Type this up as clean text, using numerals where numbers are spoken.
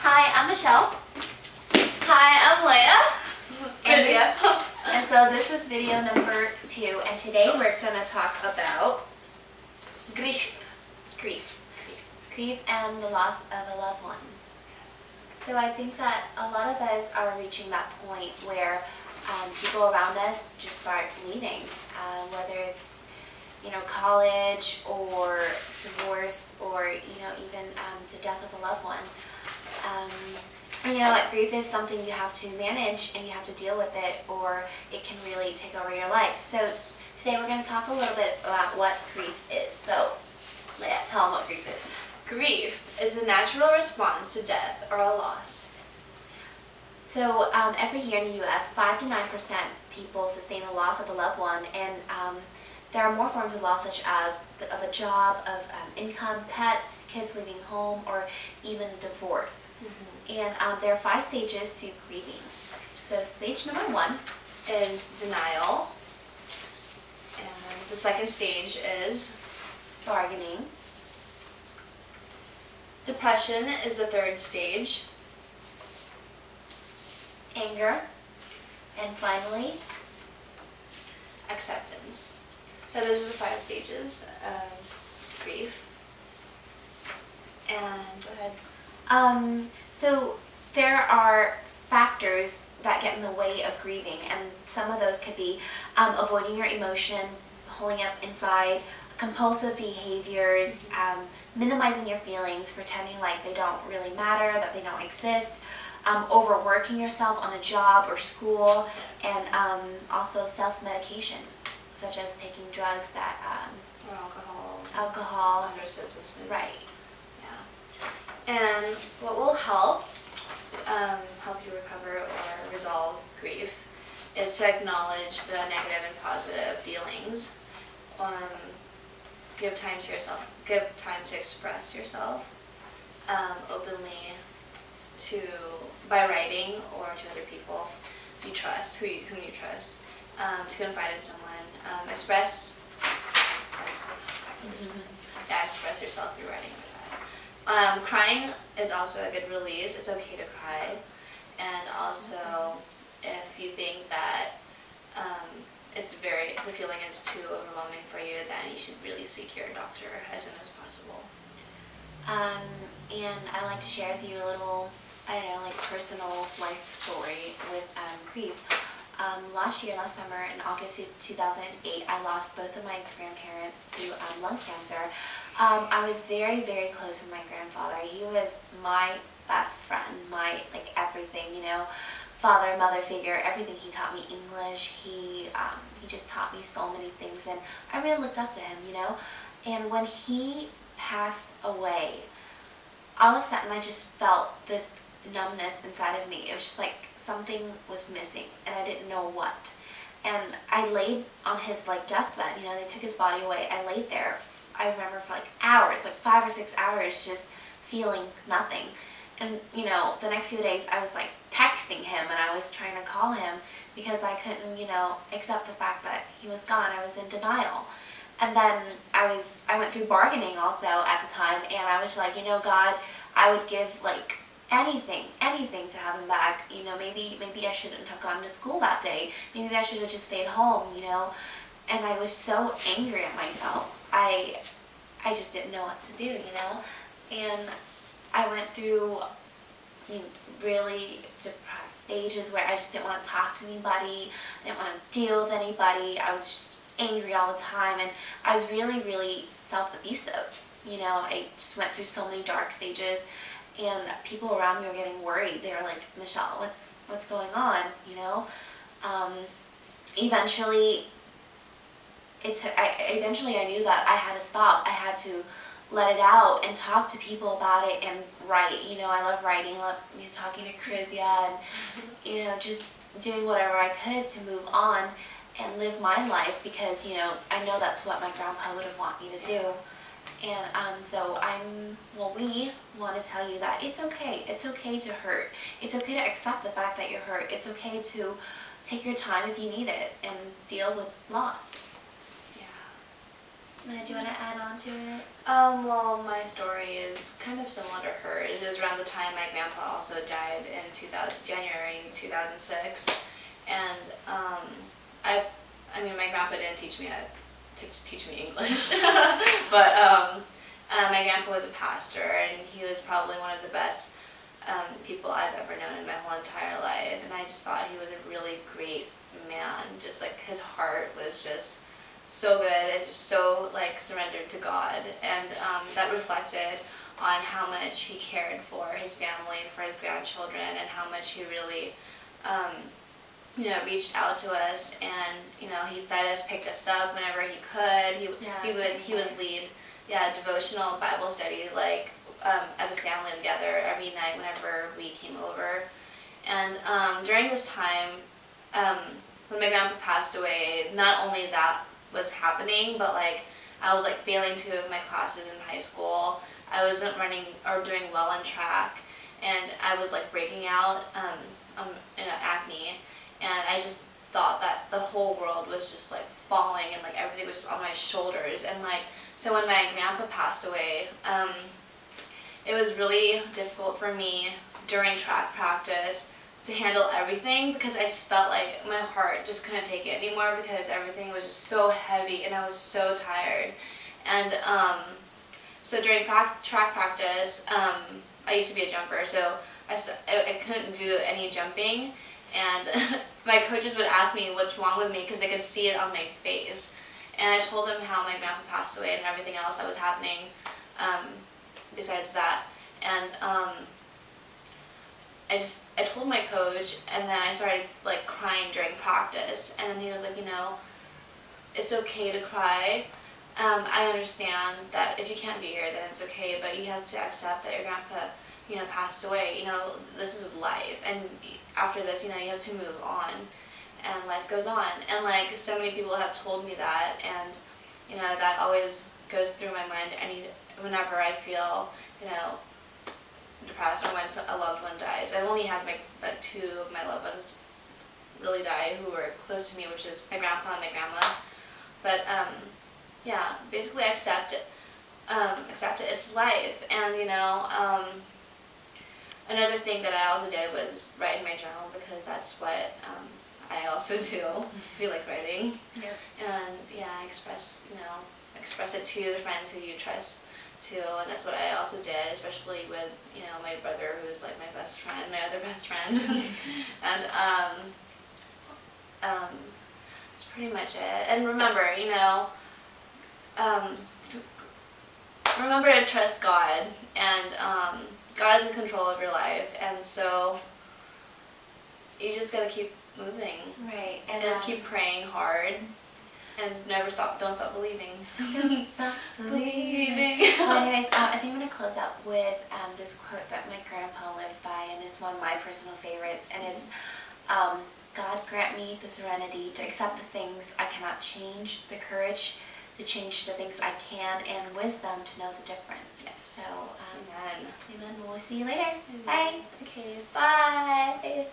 Hi, I'm Michelle. Hi, I'm Leia. And so this is video number 2, and today we're going to talk about Grief. Grief and the loss of a loved one. Yes. So I think that a lot of us are reaching that point where people around us just start leaving, whether it's college or divorce or even the death of a loved one. And what grief is something you have to manage and you have to deal with it, or it can really take over your life. So today we're going to talk a little bit about what grief is. So Leia, tell them what grief is. Grief is the natural response to death or a loss. So every year in the U.S., 5 to 9% people sustain the loss of a loved one, and there are more forms of loss such as of a job, of income, pets, kids leaving home, or even divorce. Mm-hmm. And there are 5 stages to grieving. So stage number 1 is denial, and the second stage is bargaining. Depression is the third stage. Anger. And finally, acceptance. So those are the 5 stages of grief. And go ahead. So there are factors that get in the way of grieving, and some of those could be avoiding your emotion, holding up inside, compulsive behaviors, minimizing your feelings, pretending like they don't really matter, that they don't exist, overworking yourself on a job or school, and also self-medication, such as taking drugs that or alcohol, other substances. Right. Yeah. And what will help you recover or resolve grief is to acknowledge the negative and positive feelings. Give time to yourself. Give time to express yourself openly, by writing or to other people you trust, whom you trust, to confide in someone. Express yourself through writing like that. Crying is also a good release. It's okay to cry, and also if you think that the feeling is too overwhelming for you, then you should really seek your doctor as soon as possible. And I like to share with you a little, personal life story with grief. Last summer, in August 2008, I lost both of my grandparents to lung cancer. I was very, very close with my grandfather. He was my best friend, my everything, father, mother figure, everything. He taught me English. He just taught me so many things, and I really looked up to him, And when he passed away, all of a sudden I just felt this numbness inside of me. It was just like something was missing, and I didn't know what. And I laid on his deathbed. They took his body away. I laid there. I remember for hours, 5 or 6 hours, just feeling nothing. And the next few days I was texting him, and I was trying to call him because I couldn't accept the fact that he was gone. I was in denial. And then I went through bargaining also at the time, and I was like, God, I would give anything to have him back. Maybe I shouldn't have gone to school that day. Maybe I should have just stayed home, And I was so angry at myself. I just didn't know what to do, And I went through really depressed stages where I just didn't want to talk to anybody. I didn't want to deal with anybody. I was just angry all the time, and I was really, really self-abusive. I just went through so many dark stages, and people around me were getting worried. They were like, Michelle, what's going on? Eventually I knew that I had to stop. I had to let it out and talk to people about it and write. I love writing. I love talking to Krizia and just doing whatever I could to move on and live my life, because I know that's what my grandpa would have wanted me to do. And so we want to tell you that it's okay. It's okay to hurt. It's okay to accept the fact that you're hurt. It's okay to take your time if you need it and deal with loss. Do you want to add on to it? Well, my story is kind of similar to hers. It was around the time my grandpa also died in January 2006, and I mean, my grandpa didn't teach me teach me English, but my grandpa was a pastor, and he was probably one of the best people I've ever known in my whole entire life, and I just thought he was a really great man. Just like his heart was just so good, and just so like surrendered to God, and that reflected on how much he cared for his family and for his grandchildren, and how much he really reached out to us, and he fed us, picked us up whenever he could. He would lead devotional Bible study like as a family together every night whenever we came over. And during this time, when my grandpa passed away, not only that was happening, but like I was like failing 2 of my classes in high school. I wasn't running or doing well in track, and I was like breaking out acne, and I just thought that the whole world was just like falling, and like everything was just on my shoulders. And like, so when my grandpa passed away, it was really difficult for me during track practice to handle everything, because I just felt like my heart just couldn't take it anymore, because everything was just so heavy and I was so tired. And so during track practice, I used to be a jumper, so I couldn't do any jumping, and my coaches would ask me what's wrong with me because they could see it on my face. And I told them how my grandpa passed away and everything else that was happening besides that. And I told my coach, and then I started like crying during practice, and he was like, it's okay to cry. I understand that if you can't be here, then it's okay, but you have to accept that your grandpa, passed away. This is life, and after this, you have to move on, and life goes on. And like so many people have told me that, and that always goes through my mind whenever I feel, depressed, or when a loved one dies. I've only had like 2 of my loved ones really die who were close to me, which is my grandpa and my grandma. But basically accept it. It's life. And another thing that I also did was write in my journal, because that's what I also do. Feel like writing. Yep. And express it to the friends who you trust too, and that's what I also did, especially with my brother, who's like my best friend, my other best friend. And that's pretty much it. And remember, remember to trust God, and God is in control of your life, and so you just gotta keep moving, Right, and keep praying hard. And don't stop believing. Don't stop believing. Well, anyways, I think I'm going to close out with this quote that my grandpa lived by, and it's one of my personal favorites, and it's, God grant me the serenity to accept the things I cannot change, the courage to change the things I can, and wisdom to know the difference. Yes. So, Amen. Amen. We'll see you later. Amen. Bye. Okay, bye.